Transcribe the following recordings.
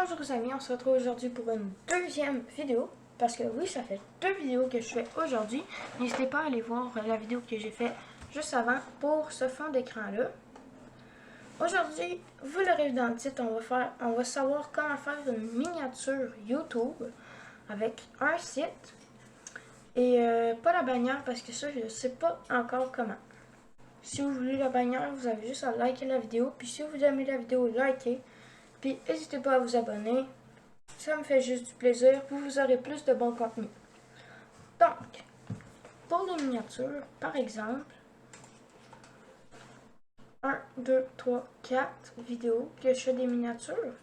Bonjour les amis, on se retrouve aujourd'hui pour une deuxième vidéo. Parce que oui, ça fait 2 vidéos que je fais aujourd'hui. N'hésitez pas à aller voir la vidéo que j'ai faite juste avant pour ce fond d'écran là. Aujourd'hui, vous l'aurez vu dans le titre, on va savoir comment faire une miniature YouTube avec un site. Et pas la bannière parce que ça, je ne sais pas encore comment. Si vous voulez la bannière, vous avez juste à liker la vidéo. Puis si vous aimez la vidéo, likez. Puis n'hésitez pas à vous abonner. Ça me fait juste du plaisir. Vous aurez plus de bon contenu. Donc, pour les miniatures, par exemple, 1, 2, 3, 4 vidéos que je fais des miniatures.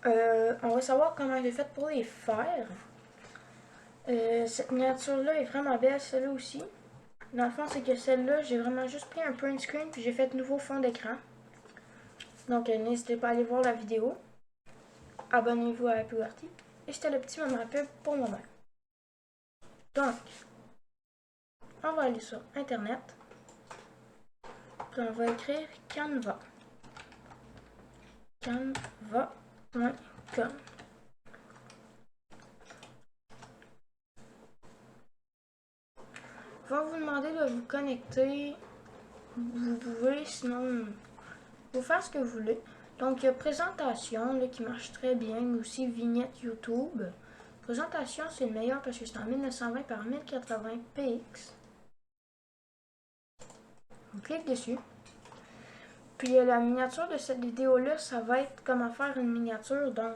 On va savoir comment j'ai fait pour les faire. Cette miniature-là est vraiment belle, celle-là aussi. Dans le fond, c'est que celle-là, j'ai vraiment juste pris un print screen puis j'ai fait nouveau fond d'écran. Donc, n'hésitez pas à aller voir la vidéo. Abonnez-vous à la partie. Et c'était le petit moment pub pour moi-même. Donc, on va aller sur Internet. Puis on va écrire Canva. Canva.com. Va vous demander de vous connecter. Vous pouvez, sinon, vous faire ce que vous voulez. Donc, il y a présentation là, qui marche très bien. Aussi, vignette YouTube. Présentation, c'est le meilleur parce que c'est en 1920 par 1080 px. On clique dessus. Puis la miniature de cette vidéo-là, ça va être comment faire une miniature. Donc,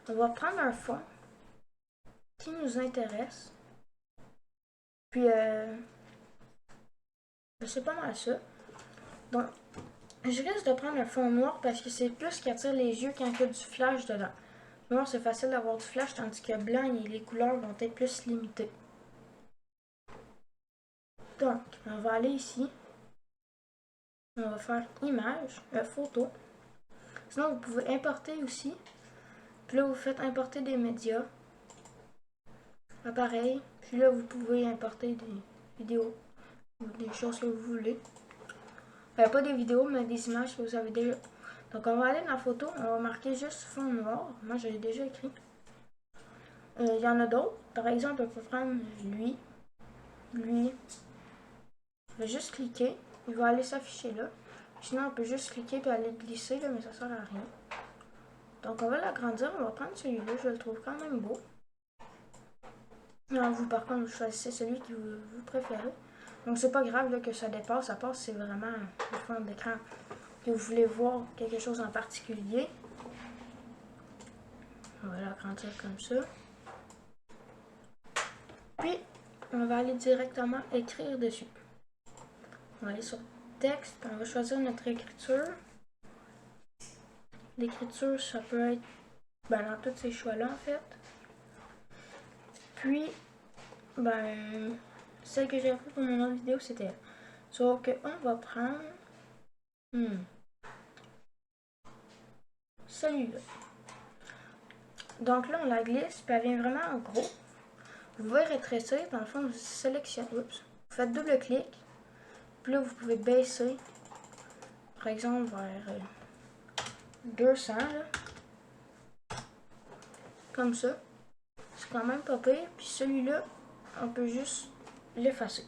on va prendre un fond qui nous intéresse. Puis, c'est pas mal ça. Donc, je risque de prendre un fond noir parce que c'est plus qui attire les yeux quand il y a du flash dedans. Noir, c'est facile d'avoir du flash, tandis que blanc, les couleurs vont être plus limitées. Donc, on va aller ici. On va faire image, photo. Sinon, vous pouvez importer aussi. Puis là, vous faites importer des médias. Appareil. Puis là, vous pouvez importer des vidéos. Des choses que vous voulez. Pas des vidéos, mais des images que vous avez déjà. Donc, on va aller dans la photo. On va marquer juste fond noir. Moi, je l'ai déjà écrit. Il y en a d'autres. Par exemple, on peut prendre lui. Lui. On va juste cliquer. Il va aller s'afficher là. Sinon, on peut juste cliquer et aller glisser, là, mais ça sert à rien. Donc, on va l'agrandir. On va prendre celui-là. Je le trouve quand même beau. Non, vous, par contre, vous choisissez celui que vous préférez. Donc, c'est pas grave là, que ça dépasse. Ça passe, c'est vraiment le fond d'écran que vous voulez voir quelque chose en particulier. On va l'agrandir comme ça. Puis, on va aller directement écrire dessus. On va aller sur texte, on va choisir notre écriture. L'écriture, ça peut être dans tous ces choix-là, en fait. Puis, celle que j'ai appris pour mon autre vidéo, c'était elle. Sauf qu'on va prendre celui-là. Donc là, on la glisse, puis elle vient vraiment en gros. Vous pouvez rétrécir, dans le fond, vous sélectionnez, vous faites double-clic. Puis là, vous pouvez baisser, par exemple, vers 200, là. Comme ça. C'est quand même pas pire. Puis celui-là, on peut juste l'effacer.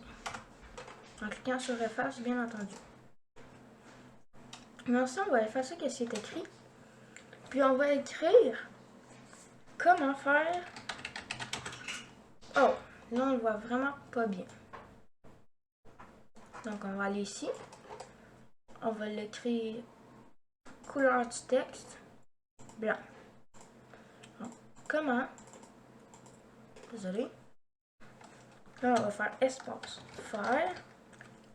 En cliquant sur efface, bien entendu. Mais ensuite, on va effacer ce qui est écrit. Puis on va écrire comment faire. Oh, là on le voit vraiment pas bien. Donc on va aller ici. On va l'écrire couleur du texte blanc. Donc, comment. Désolé. Là on va faire espace. Faire.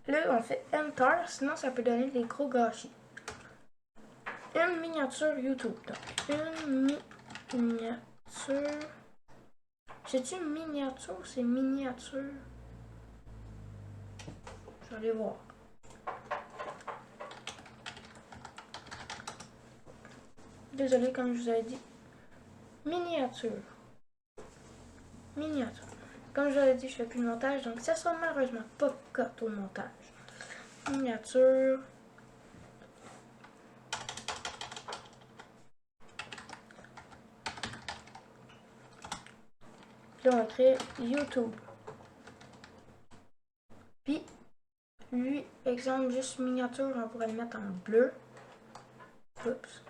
Là on fait Enter, sinon ça peut donner des gros gâchis. Une miniature YouTube. Donc, une miniature. C'est-tu une miniature ou c'est miniature? Je vais aller voir. Désolé, comme je vous avais dit. Miniature. Miniature. Comme je vous avais dit, je fais plus de montage, donc ça sera malheureusement pas cut au montage. Miniature. Puis là, on va créer YouTube. Puis, lui, exemple, juste miniature, on pourrait le mettre en bleu. Oups.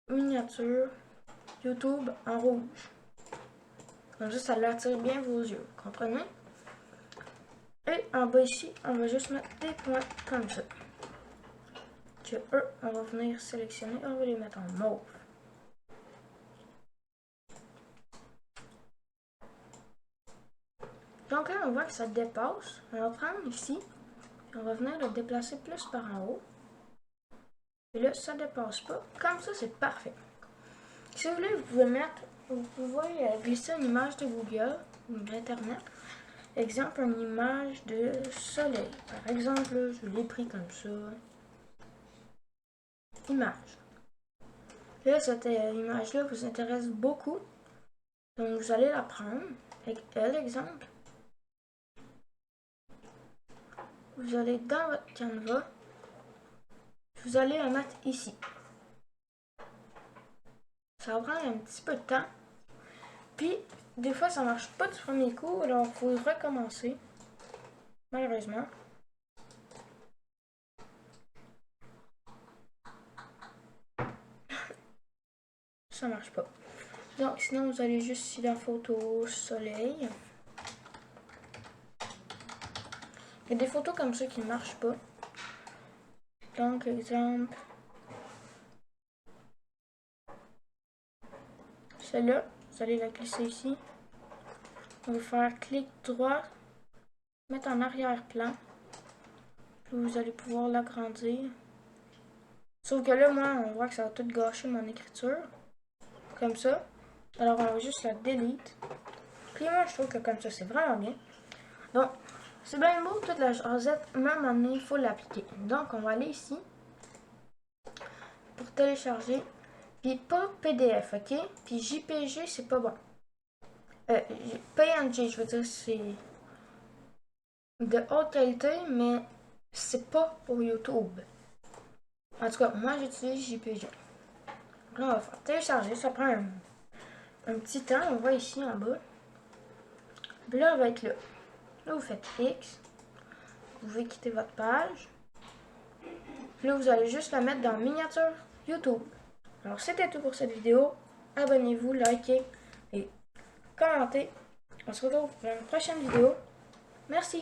Miniature, YouTube en rouge. Comme ça l'attire bien vos yeux. Comprenez? Et en bas ici, on va juste mettre des points comme ça. Que eux, on va venir sélectionner, on va les mettre en mauve. Donc là, on voit que ça dépasse. On va prendre ici, on va venir le déplacer plus par en haut. Et là, ça dépasse pas. Comme ça, c'est parfait. Si vous voulez, vous pouvez glisser une image de Google ou d'Internet. Exemple, une image de soleil. Par exemple, je l'ai pris comme ça. Image. Là, cette image-là vous intéresse beaucoup. Donc, vous allez la prendre avec elle, exemple. Vous allez dans votre Canva. Vous allez la mettre ici. Ça va prendre un petit peu de temps. Puis, des fois, ça marche pas du premier coup. Alors, il faut recommencer. Malheureusement. Ça marche pas. Donc, sinon, vous allez juste ici dans photo soleil. Il y a des photos comme ça qui ne marchent pas. Donc, exemple, celle-là, vous allez la glisser ici. On va faire clic droit, mettre en arrière-plan. Puis vous allez pouvoir l'agrandir. Sauf que là, moi, on voit que ça va tout gâcher mon écriture. Comme ça. Alors, on va juste la delete. Puis moi, je trouve que comme ça, c'est vraiment bien. Donc, c'est bien beau, toute la jasette, mais à un moment donné, il faut l'appliquer. Donc, on va aller ici. Pour télécharger. Puis pas PDF, ok? Puis JPG, c'est pas bon. PNG, je veux dire, c'est de haute qualité, mais c'est pas pour YouTube. En tout cas, moi, j'utilise JPG. Donc là, on va faire télécharger. Ça prend un petit temps. On va ici en bas. Puis là, on va être là. Là, vous faites X. Vous pouvez quitter votre page. Puis là, vous allez juste la mettre dans miniature YouTube. Alors, c'était tout pour cette vidéo. Abonnez-vous, likez et commentez. On se retrouve pour une prochaine vidéo. Merci.